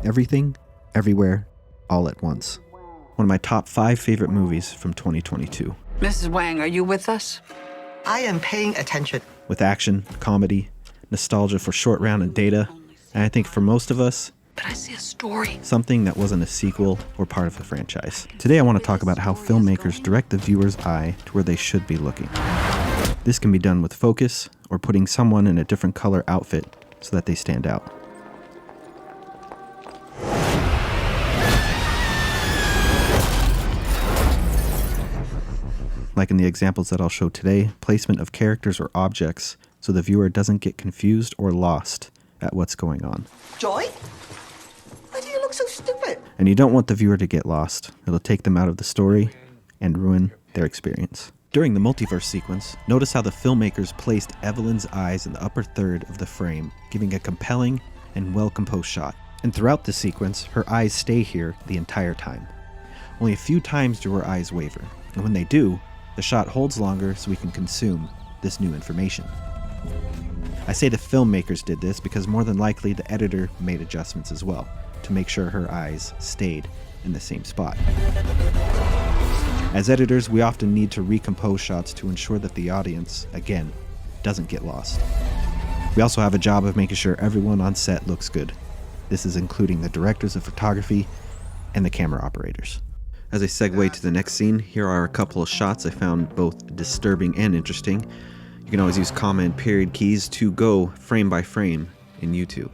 Everything, everywhere, all at once. One of my top 5 favorite movies from 2022. Mrs. Wang, are you with us? I am paying attention. With action, comedy, nostalgia for Short Round and Data, and I think for most of us, But I see a story. something that wasn't a sequel or part of the franchise. Today I want to talk about how filmmakers direct the viewer's eye to where they should be looking. This can be done with focus or putting someone in a different color outfit so that they stand out. Like in the examples that I'll show today, placement of characters or objects so the viewer doesn't get confused or lost at what's going on. Joy? Why do you look so stupid? And you don't want the viewer to get lost. It'll take them out of the story and ruin their experience. During the multiverse sequence, notice how the filmmakers placed Evelyn's eyes in the upper third of the frame, giving a compelling and well-composed shot. And throughout the sequence, her eyes stay here the entire time. Only a few times do her eyes waver, and when they do, the shot holds longer so we can consume this new information. I say the filmmakers did this because more than likely the editor made adjustments as well to make sure her eyes stayed in the same spot. As editors, we often need to recompose shots to ensure that the audience, again, doesn't get lost. We also have a job of making sure everyone on set looks good. This is including the directors of photography and the camera operators. As I segue to the next scene, here are a couple of shots I found both disturbing and interesting. You can always use comma and period keys to go frame by frame in YouTube.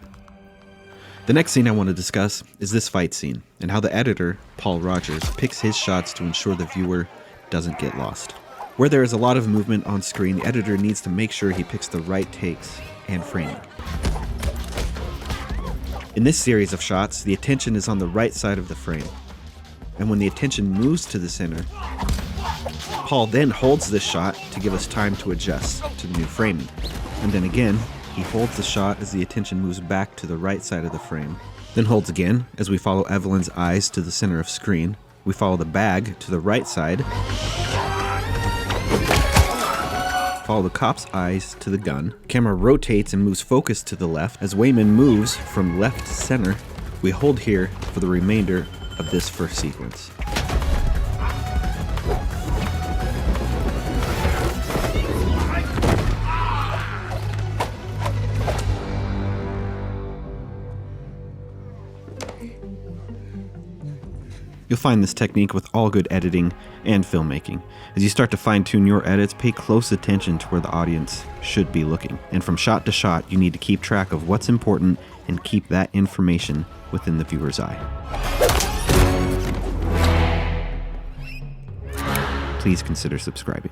The next scene I want to discuss is this fight scene, and how the editor, Paul Rogers, picks his shots to ensure the viewer doesn't get lost. Where there is a lot of movement on screen, the editor needs to make sure he picks the right takes and framing. In this series of shots, the attention is on the right side of the frame. And when the attention moves to the center, Paul then holds this shot to give us time to adjust to the new framing. And then again, he holds the shot as the attention moves back to the right side of the frame. Then holds again as we follow Evelyn's eyes to the center of screen. We follow the bag to the right side. Follow the cop's eyes to the gun. Camera rotates and moves focus to the left. As Wayman moves from left to center, we hold here for the remainder of this first sequence. You'll find this technique with all good editing and filmmaking. As you start to fine-tune your edits, pay close attention to where the audience should be looking. And from shot to shot, you need to keep track of what's important and keep that information within the viewer's eye. Please consider subscribing.